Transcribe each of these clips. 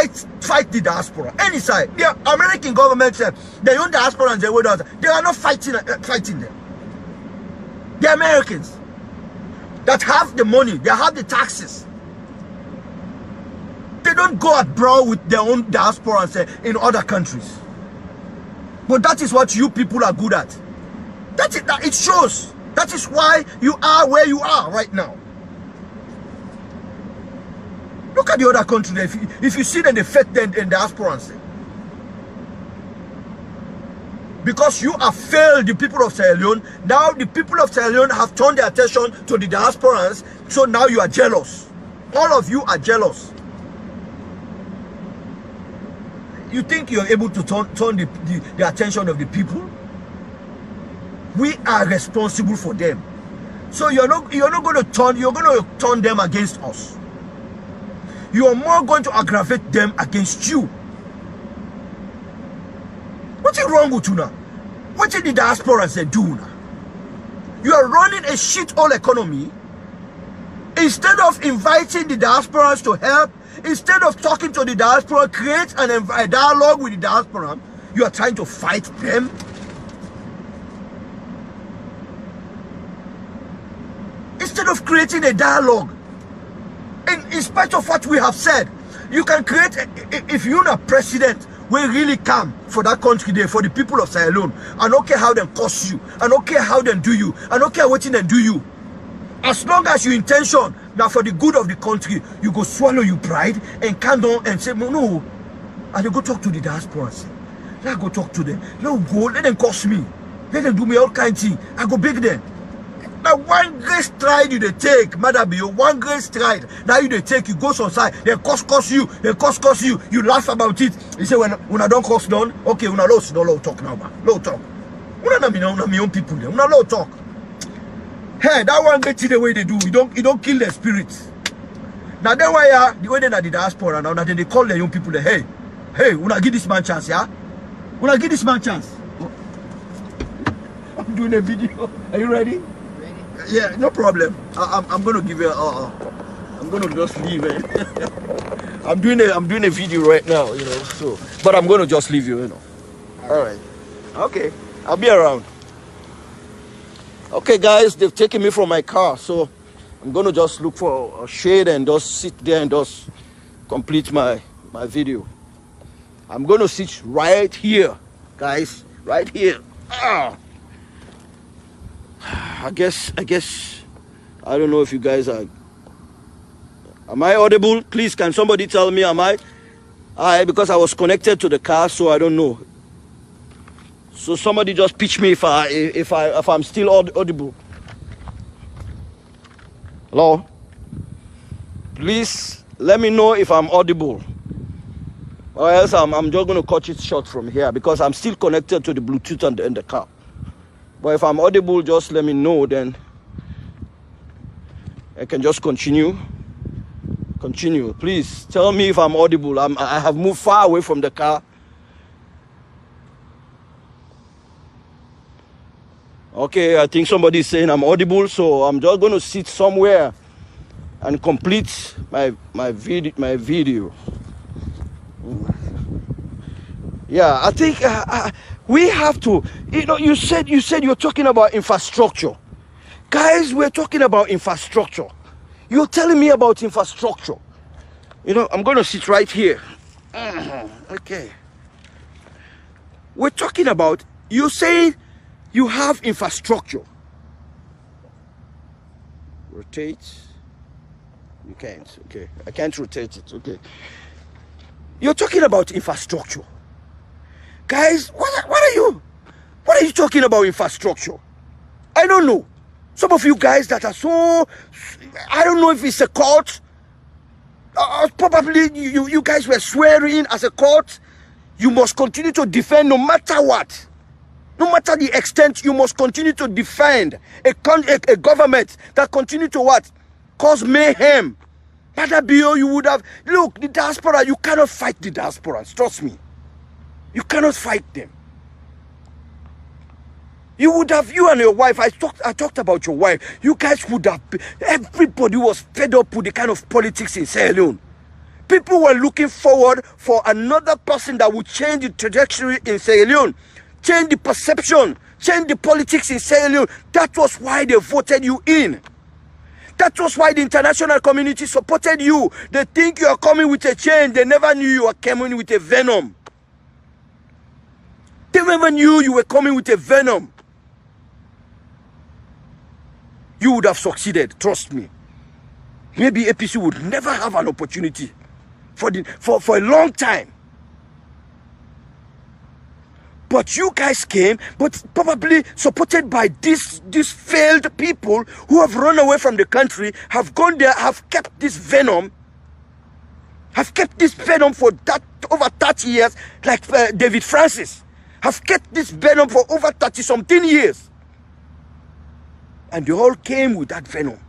fight the diaspora. Any side. The American government said they own diaspora and they are not fighting them. The Americans that have the money, they have the taxes. They don't go abroad with their own diaspora and say in other countries. But that is what you people are good at. That it shows. That is why you are where you are right now. Look at the other countries. If you see them, they fake them in diaspora and say, because you have failed the people of Sierra Leone, now the people of Sierra Leone have turned their attention to the diasporans, so now you are jealous. All of you are jealous. You think you're able to turn the attention of the people? We are responsible for them. So you're not going to turn them against us. You are more going to aggravate them against you. What's wrong with you now? What did the diaspora do now? You are running a shithole economy. Instead of inviting the diasporans to help, instead of talking to the diaspora, create a dialogue with the diaspora, you are trying to fight them. Instead of creating a dialogue, in spite of what we have said, you can create, if you're a president, we really come for that country there, for the people of Sierra Leone. I don't care how they cost you. I don't care how they do you. I don't care what they do you. As long as your intention now for the good of the country, you go swallow your pride and calm down and say, no. And you go talk to the diaspora. Let go talk to them. Let them cost me. Let them do me all kinds of things. I go beg them. Now one great stride you they take, Madam Bio, one great stride. Now you they take, you go outside, they cost you, you laugh about it. You say when I don't cost down, okay, when I lost, no low talk now, man. Low talk. When I my own people there, when I low talk. Hey, that one get the way they do, you don't kill their spirits. Now then why the way they are the diaspora now, then they call the young people there, hey, when I give this man chance, yeah? When I give this man chance. I'm doing a video. Are you ready? Yeah, no problem. I'm gonna give you I'm gonna just leave it. I'm doing a video right now, you know, so but I'm gonna just leave you, you know. Alright. Okay. I'll be around. Okay guys, they've taken me from my car, so I'm gonna just look for a shade and just sit there and just complete my video. I'm gonna sit right here, guys. Right here. I guess I don't know if you guys are. Am I audible? Please, can somebody tell me? Am I? Because I was connected to the car, so I don't know. So somebody just pitch me if I'm still audible. Hello? Please let me know if I'm audible, or else I'm just gonna cut it short from here because I'm still connected to the Bluetooth in the car. But if I'm audible, just let me know, then I can just continue. Please tell me if I'm audible. I have moved far away from the car. Okay, I think somebody is saying I'm audible, so I'm just going to sit somewhere and complete my video. Yeah, I think we have to, you know, you said you're talking about infrastructure. Guys, we're talking about infrastructure. You're telling me about infrastructure. You know, I'm going to sit right here. Okay. We're talking about, you say you have infrastructure. Rotate. You can't. Okay. I can't rotate it. Okay. You're talking about infrastructure. Guys, what are you talking about infrastructure? I don't know. Some of you guys that are so, I don't know if it's a cult. Probably you guys were swearing as a cult. You must continue to defend no matter what. No matter the extent, you must continue to defend a government that continue to what? Cause mayhem. Badabio, you would have, look, the diaspora, you cannot fight the diasporans, trust me. You cannot fight them. You would have, you and your wife, I talked about your wife. You guys would have, everybody was fed up with the kind of politics in Sierra Leone. People were looking forward for another person that would change the trajectory in Sierra Leone, change the perception, change the politics in Sierra Leone. That was why they voted you in. That was why the international community supported you. They think you are coming with a change. They never knew you were coming with a venom. They never knew you were coming with a venom. You would have succeeded, trust me. Maybe APC would never have an opportunity for a long time. But you guys came, but probably supported by these failed people who have run away from the country, have gone there, have kept this venom for that over 30 years, like David Francis, have kept this venom for over 30-something years. And they all came with that venom.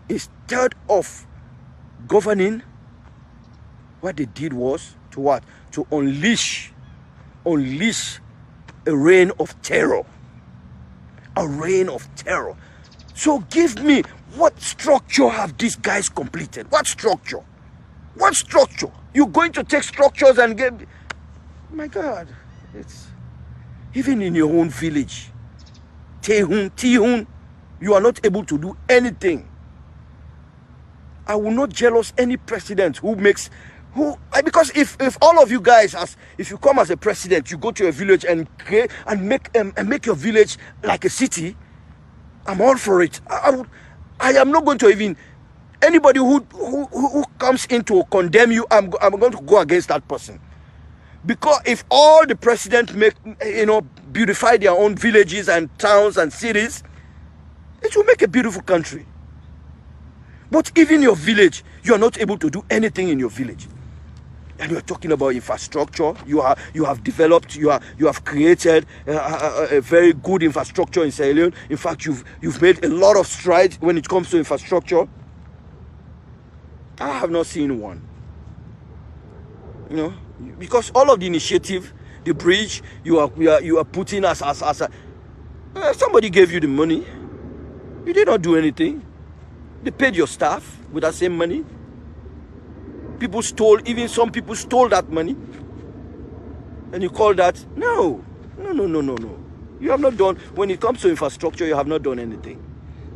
Instead of governing, what they did was to what? To unleash a reign of terror. A reign of terror. So give me, what structure have these guys completed? What structure? What structure? You're going to take structures and get... My God, it's... Even in your own village, Tihun, you are not able to do anything. I will not jealous any president who makes... because if all of you guys, if you come as a president, you go to a village and create and make your village like a city, I'm all for it. I am not going to even... Anybody who comes in to condemn you, I'm going to go against that person. Because if all the presidents beautify their own villages and towns and cities, it will make a beautiful country. But even your village, you are not able to do anything in your village. And you're talking about infrastructure. You have developed, you have created a very good infrastructure in Sierra Leone. In fact, you've made a lot of strides when it comes to infrastructure. I have not seen one. Because all of the initiative, the bridge, you are putting as a somebody gave you the money. You did not do anything. They paid your staff with that same money. People stole, even some people stole that money. And you call that? No. You have not done, when it comes to infrastructure, you have not done anything.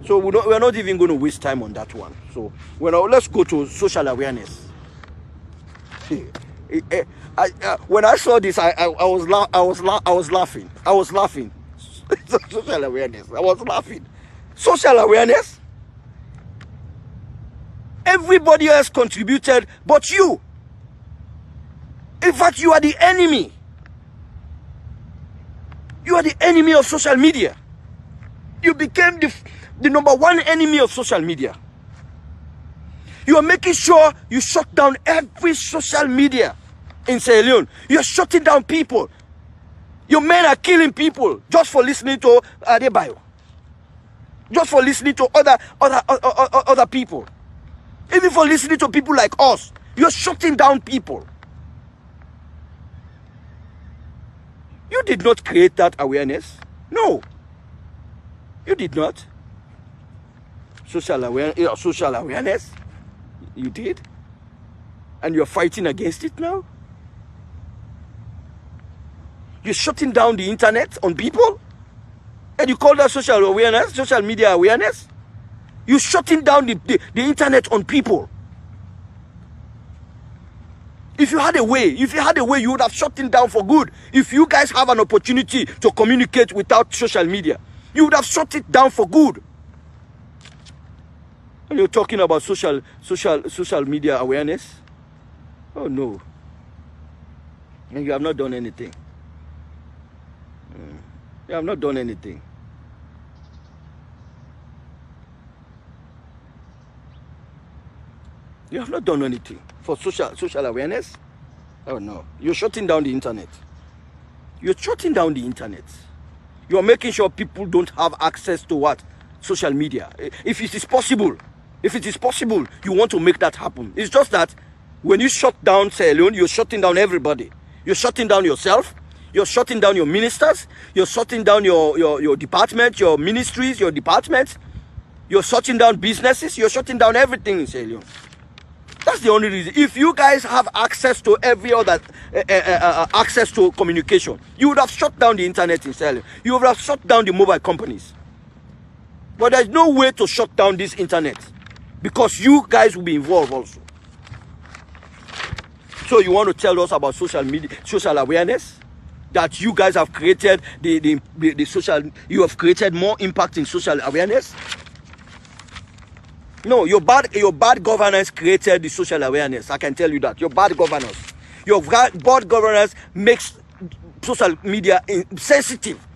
So we're not even going to waste time on that one. So let's go to social awareness. When I saw this, I was laughing. Social awareness. I was laughing. Social awareness. Everybody else contributed, but you. In fact, you are the enemy. You are the enemy of social media. You became the number one enemy of social media. You are making sure you shut down every social media in Sierra Leone. You are shutting down people. Your men are killing people just for listening to Adebayo. Just for listening to other people. Even for listening to people like us. You're shutting down people. You did not create that awareness. No. You did not. Social awareness. You did. And you're fighting against it now. You're shutting down the internet on people. And you call that social awareness, social media awareness. You're shutting down the internet on people. If you had a way, you would have shut it down for good. If you guys have an opportunity to communicate without social media, you would have shut it down for good. And you're talking about social media awareness? Oh no. And you have not done anything. You have not done anything. You have not done anything for social awareness. Oh no. You're shutting down the internet. You're shutting down the internet. You're making sure people don't have access to what? Social media. If it is possible, you want to make that happen. It's just that when you shut down Sierra Leone, you're shutting down everybody. You're shutting down yourself. You're shutting down your ministers. You're shutting down your department, your ministries, your departments. You're shutting down businesses. You're shutting down everything in Sierra Leone. That's the only reason. If you guys have access to every other access to communication, you would have shut down the internet in Sierra Leone. You would have shut down the mobile companies. But there's no way to shut down this internet because you guys will be involved also. So you want to tell us about social media, social awareness? That you guys have created the social, you have created more impact in social awareness? No, your bad governance created the social awareness. I can tell you that. Your bad governance. Your bad governance makes social media sensitive.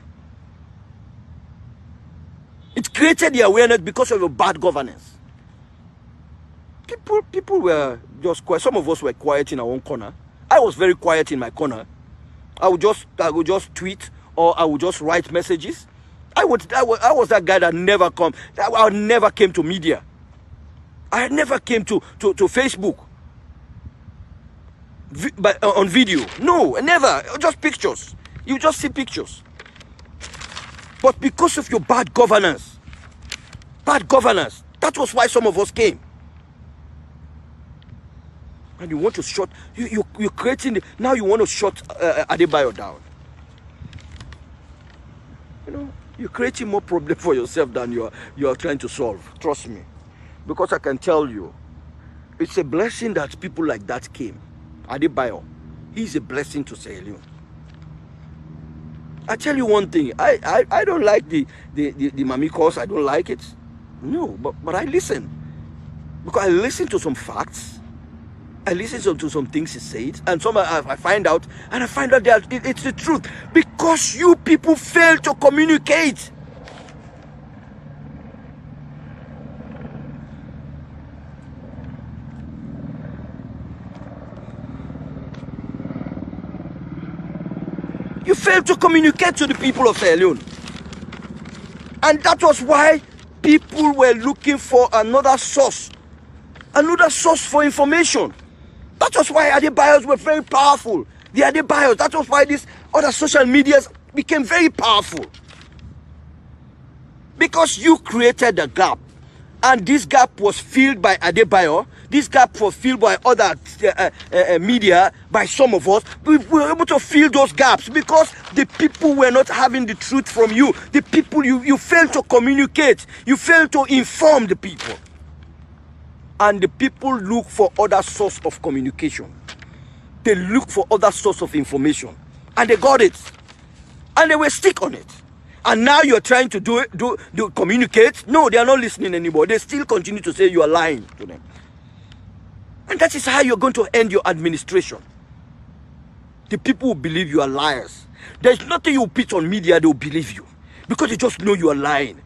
It created the awareness because of your bad governance. People were just quiet. Some of us were quiet in our own corner. I was very quiet in my corner. I would just tweet, or I would just write messages. I was that guy that never I never came to media. I never came to Facebook. But on video. No, never. Just pictures. You just see pictures. But because of your bad governance, that was why some of us came. And you want to shut, you're creating, now you want to shut Adebayo down. You know, you're creating more problem for yourself than you are trying to solve. Trust me. Because I can tell you, it's a blessing that people like that came. Adebayo, he's a blessing to Sierra Leone. I tell you one thing, I don't like the Mamikos, I don't like it. No, but I listen. Because I listen to some facts. I listen to some things he said, and some I find out, that it's the truth. Because you people fail to communicate. You failed to communicate to the people of Sierra Leone. And that was why people were looking for another source for information. That was why Adebayos were very powerful. The Adebayos, that was why these other social medias became very powerful. Because you created a gap. And this gap was filled by Adebayo. This gap was filled by other media, by some of us. We were able to fill those gaps because the people were not having the truth from you. The people, you failed to communicate. You failed to inform the people. And the people look for other source of communication. They look for other source of information. And they got it. And they will stick on it. And now you're trying to do communicate. No, they are not listening anymore. They still continue to say you are lying to them. And that is how you're going to end your administration. The people will believe you are liars. There's nothing you put on media, they will believe you. Because they just know you are lying.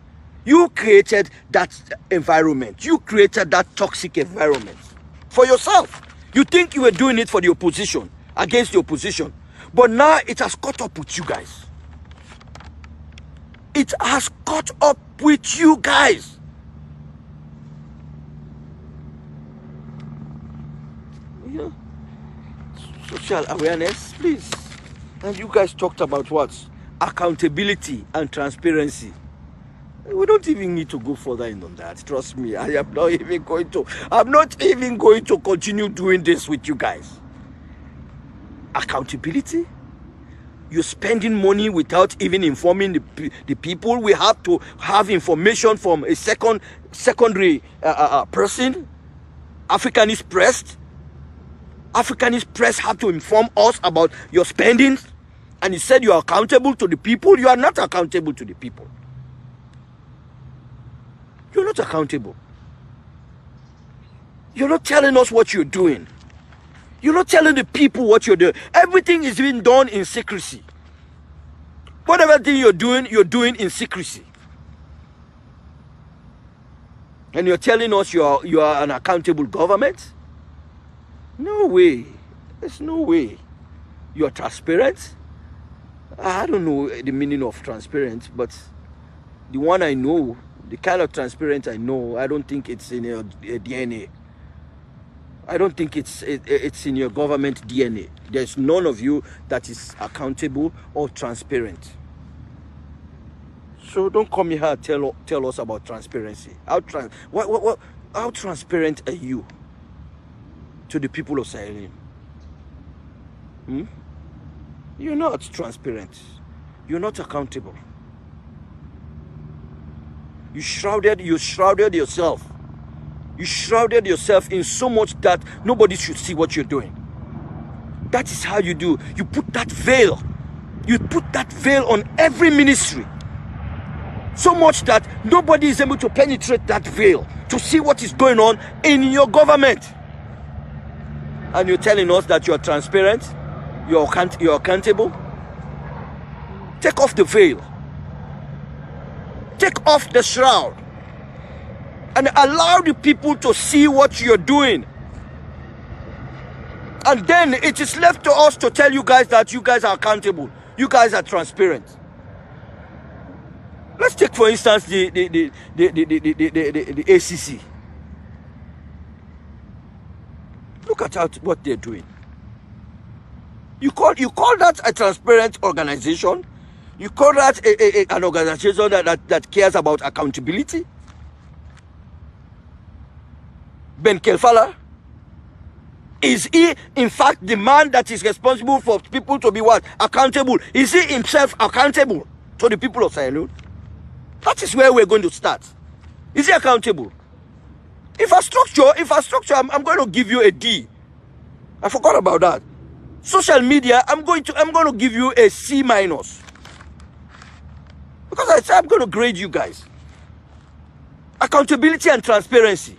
You created that environment. You created that toxic environment for yourself. You think you were doing it for the opposition, against the opposition. But now it has caught up with you guys. It has caught up with you guys. Yeah. Social awareness, please. And you guys talked about what? Accountability and transparency. We don't even need to go further in on that. Trust me, I'm not even going to continue doing this with you guys. Accountability? You're spending money without even informing the people. We have to have information from a secondary person. Africanist press. Africanist press have to inform us about your spendings. And he said you are accountable to the people. You are not accountable to the people. You're not accountable. You're not telling us what you're doing. You're not telling the people what you're doing. Everything is being done in secrecy. Whatever thing you're doing in secrecy. And you're telling us you are an accountable government? No way. There's no way. You're transparent? I don't know the meaning of transparent, but the one I know, the kind of transparent I know, I don't think it's in your DNA. I don't think it's in your government DNA. There's none of you that is accountable or transparent. So don't come here and tell us about transparency. How transparent are you? to the people of Sierra Leone. You're not transparent. You're not accountable. You shrouded yourself. You shrouded yourself in so much that nobody should see what you're doing. That is how you do. You put that veil. You put that veil on every ministry. So much that nobody is able to penetrate that veil to see what is going on in your government. And you're telling us that you're transparent, you're accountable. Take off the veil. Take off the shroud. And allow the people to see what you're doing. And then it is left to us to tell you guys that you guys are accountable. You guys are transparent. Let's take, for instance, the ACC. Look at what they're doing. You call that a transparent organization? You call that an organization that cares about accountability? Ben Kelfala, is he in fact the man that is responsible for people to be what? Accountable? Is he himself accountable to the people of Sierra Leone? That is where we're going to start. Is he accountable? Infrastructure, I'm going to give you a D. I forgot about that. Social media, I'm going to give you a C-. Because I said I'm going to grade you guys. Accountability and transparency,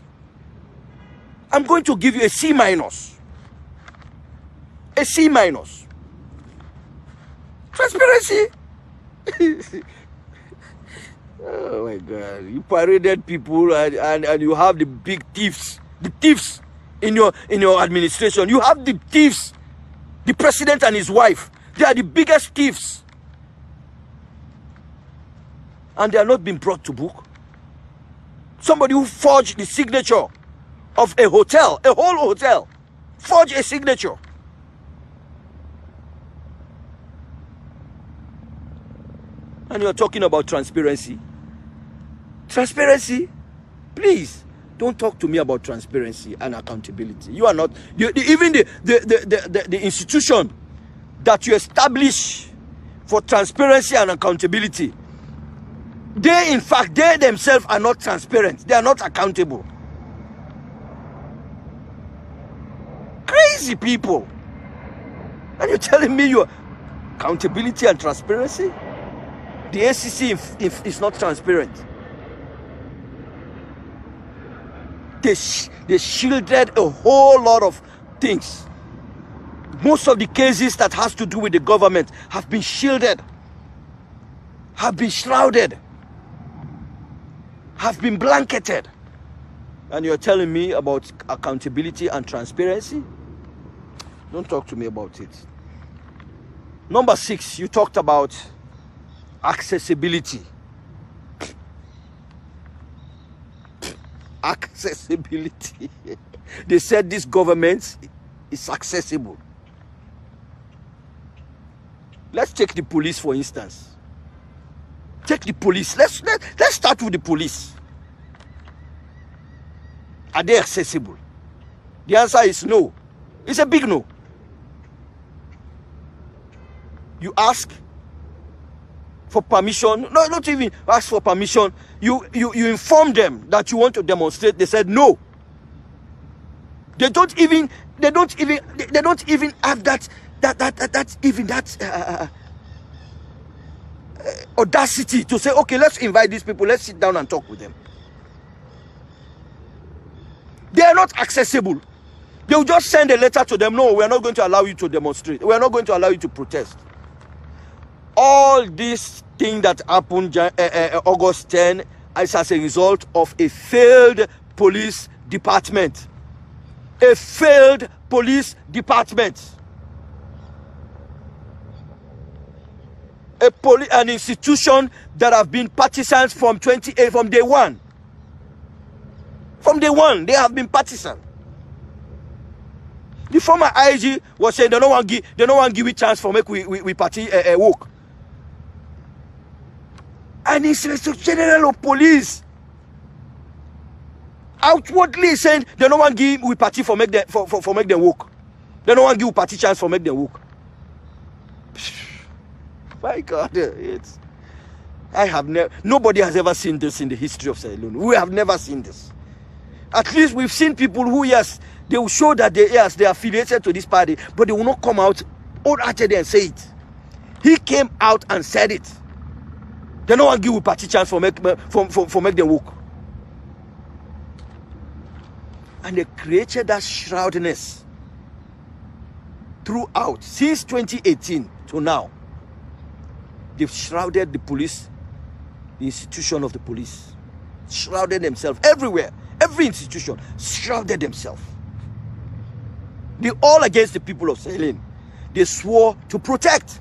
I'm going to give you a C-. A C-. Transparency. Oh my God! You paraded people, and you have the big thieves, in your administration. You have the thieves, the president and his wife. They are the biggest thieves, and they are not being brought to book. Somebody who forged the signature of a hotel, a whole hotel, forged a signature. And you're talking about transparency. Transparency? Please, don't talk to me about transparency and accountability. You are not, even the institution that you establish for transparency and accountability, they themselves are not transparent. They are not accountable. Crazy people. And you're telling me your accountability and transparency? The ACC is not transparent. They shielded a whole lot of things. Most of the cases that has to do with the government have been shielded, have been shrouded, have been blanketed. And you're telling me about accountability and transparency? Don't talk to me about it. Number 6, you talked about accessibility. Accessibility. They said this government is accessible. Let's take the police, for instance. Take the police. Let's start with the police. Are they accessible? The answer is no. It's a big no. You ask for permission. No, not even ask for permission. You inform them that you want to demonstrate. They said no. They don't even have that audacity to say, okay, let's invite these people, let's sit down and talk with them. They are not accessible. They will just send a letter to them. No, we are not going to allow you to demonstrate. We are not going to allow you to protest. All this thing that happened August 10 is as a result of a failed police department. A failed police department. An institution that have been partisans from day one. From day one, they have been partisan. The former IG was saying they don't want to give a chance for make we party work. And it's the General of Police outwardly saying they don't want to give we party for make them for make them work. They don't want to give party chance for make them work. My God, it's nobody has ever seen this in the history of Sierra Leone. We have never seen this. At least we've seen people who, yes, they will show that they are affiliated to this party, but they will not come out wholeheartedly and say it. He came out and said it. They don't want to give a party chance for make them work. And they created that shroudedness throughout since 2018 to now. They've shrouded the police, the institution of the police, shrouded themselves everywhere. Every institution shrouded themselves. They all against the people of Sierra Leone. They swore to protect.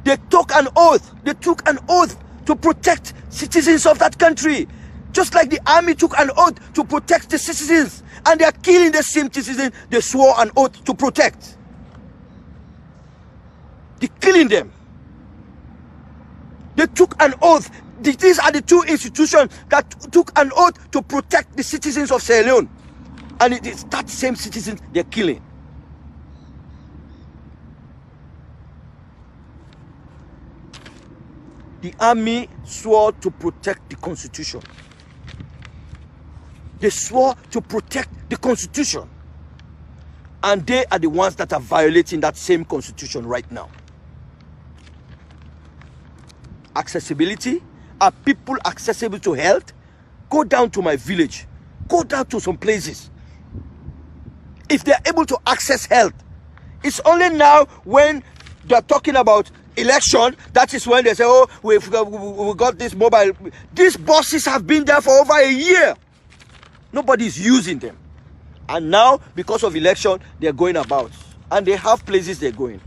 They took an oath. They took an oath to protect citizens of that country. Just like the army took an oath to protect the citizens. And they are killing the same citizens they swore an oath to protect. They're killing them. They took an oath. These are the two institutions that took an oath to protect the citizens of Sierra Leone. And it is that same citizens they're killing. The army swore to protect the constitution. They swore to protect the constitution. And they are the ones that are violating that same constitution right now. Accessibility. Are people accessible to health? Go down to my village. Go down to some places. If they're able to access health, it's only now when they're talking about election, that is when they say, oh, we got this mobile. These buses have been there for over a year. Nobody's using them. And now, because of election, they're going about. And they have places they're going.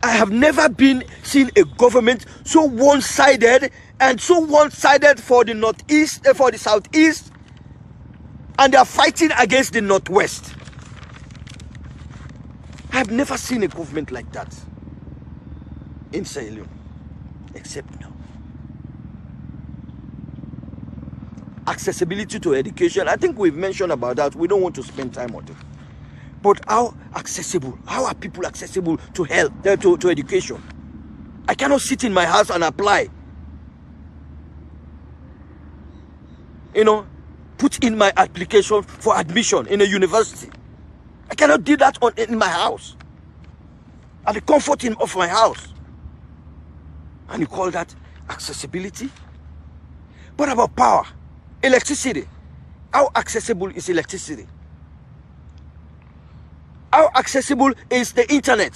I have never seen a government so one-sided and so one-sided for the northeast, for the southeast, and they are fighting against the northwest. I have never seen a government like that in Sierra Leone, except now. Accessibility to education, I think we've mentioned about that. We don't want to spend time on it. But how accessible? How are people accessible to health, to education? I cannot sit in my house and apply. You know, put in my application for admission in a university. I cannot do that in my house. At the comfort of my house. And you call that accessibility? What about power? Electricity. How accessible is electricity? How accessible is the internet?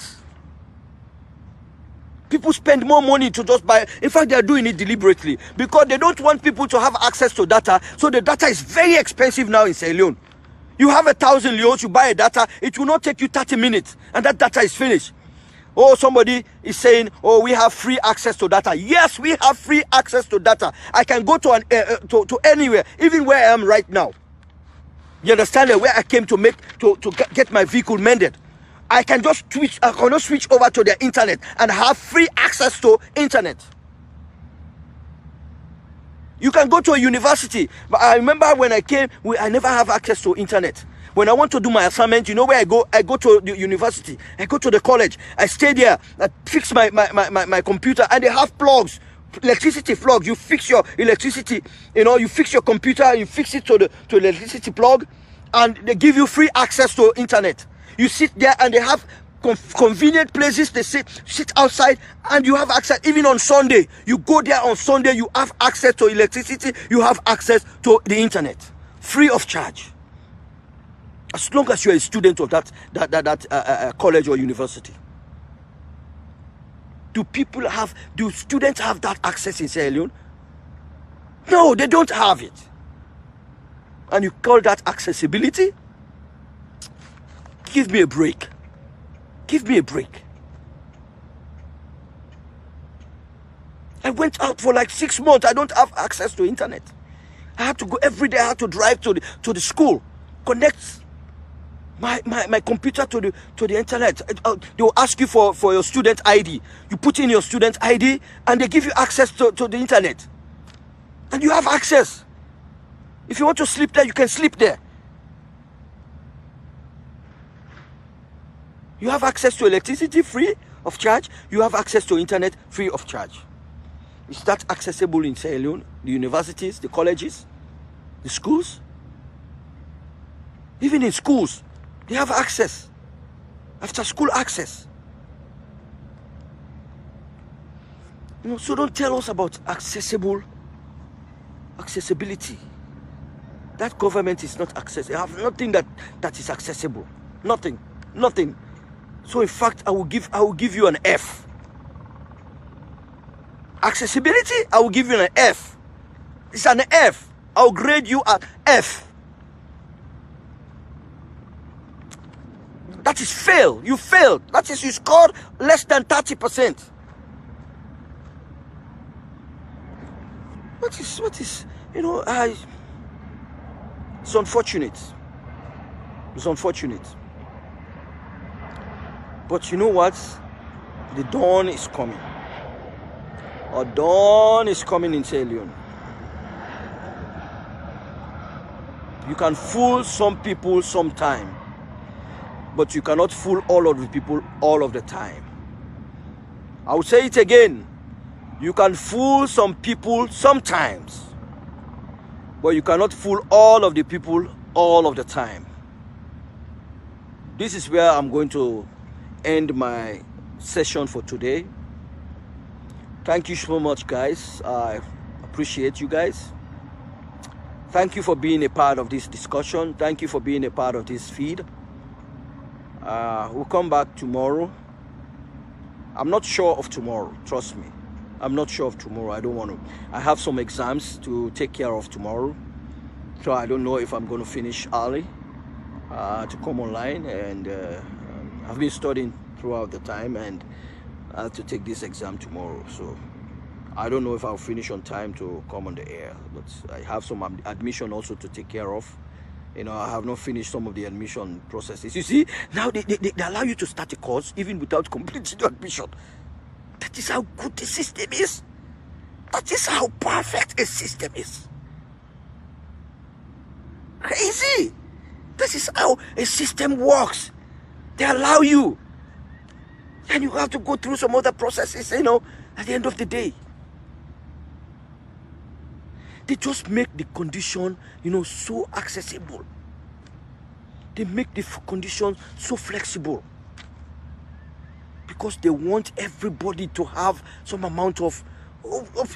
People spend more money to just buy. In fact, they are doing it deliberately because they don't want people to have access to data. So the data is very expensive now in Sierra Leone. You have 1,000 leones, you buy a data, it will not take you 30 minutes and that data is finished. Oh, somebody is saying, oh, we have free access to data. Yes, we have free access to data. I can go to to anywhere, even where I am right now. You understand where I came to get my vehicle mended. I can just switch over to the internet and have free access to internet. You can go to a university, but I remember when I came, I never have access to internet. When I want to do my assignment, you know where I go? I go to the university. I go to the college. I stay there. I fix my computer, and they have plugs, electricity plugs. You fix your electricity. You know, you fix your computer. You fix it to electricity plug, and they give you free access to internet. You sit there, and they have convenient places. They sit outside, and you have access. Even on Sunday, you go there on Sunday. You have access to electricity. You have access to the internet, free of charge. As long as you're a student of that college or university. Do students have that access in Sierra Leone? No, they don't have it. And you call that accessibility? Give me a break. Give me a break. I went out for like 6 months. I don't have access to internet. I had to go every day. I had to drive to the school, connect my computer to the internet. They will ask you for your student ID. You put in your student ID and they give you access to the internet. And you have access. If you want to sleep there, you can sleep there. You have access to electricity free of charge. You have access to internet free of charge. Is that accessible in Sierra Leone? The universities, the colleges, the schools? Even in schools, they have access. After school access. You know, so don't tell us about accessibility. That government is not accessible. They have nothing that is accessible. Nothing. So in fact, I will give you an F. Accessibility, I will give you an F. It's an F. I'll grade you an F. That is fail. You failed. That is, you scored less than 30%. What is, you know, it's unfortunate. It's unfortunate. But you know what? The dawn is coming. A dawn is coming in Sierra Leone. You can fool some people sometime, but you cannot fool all of the people all of the time. I will say it again. You can fool some people sometimes, but you cannot fool all of the people all of the time. This is where I'm going to end my session for today. Thank you so much, guys. I appreciate you guys. Thank you for being a part of this discussion. Thank you for being a part of this feed. We'll come back tomorrow. I'm not sure of tomorrow, trust me. I'm not sure of tomorrow. I don't want to. I have some exams to take care of tomorrow, so I don't know if I'm going to finish early to come online. And I've been studying throughout the time, and I have to take this exam tomorrow. So I don't know if I'll finish on time to come on the air. But I have some admission also to take care of. You know, I have not finished some of the admission processes. You see, now they allow you to start a course even without completing your admission. That is how good the system is. That is how perfect a system is. Crazy. This is how a system works. They allow you. And you have to go through some other processes, you know, at the end of the day. They just make the condition, you know, so accessible. They make the conditions so flexible. Because they want everybody to have some amount of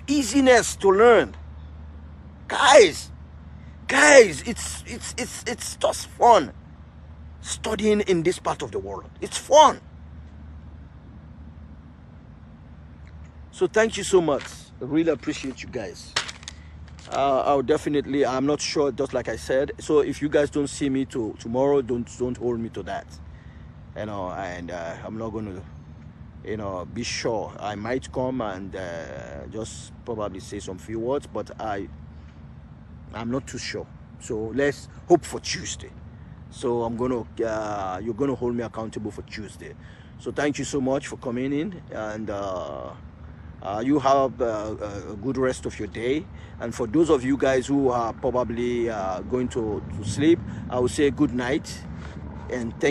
easiness to learn. Guys, it's just fun studying in this part of the world. It's fun. So thank you so much. I really appreciate you guys. I'll definitely, I'm not sure, just like I said. So if you guys don't see me tomorrow, don't hold me to that. You know, and I'm not going to, you know, be sure. I might come and just probably say some few words, but I'm not too sure. So let's hope for Tuesday. So I'm gonna you're gonna hold me accountable for Tuesday. So thank you so much for coming in, and you have a good rest of your day. And for those of you guys who are probably going to sleep, I will say good night and thank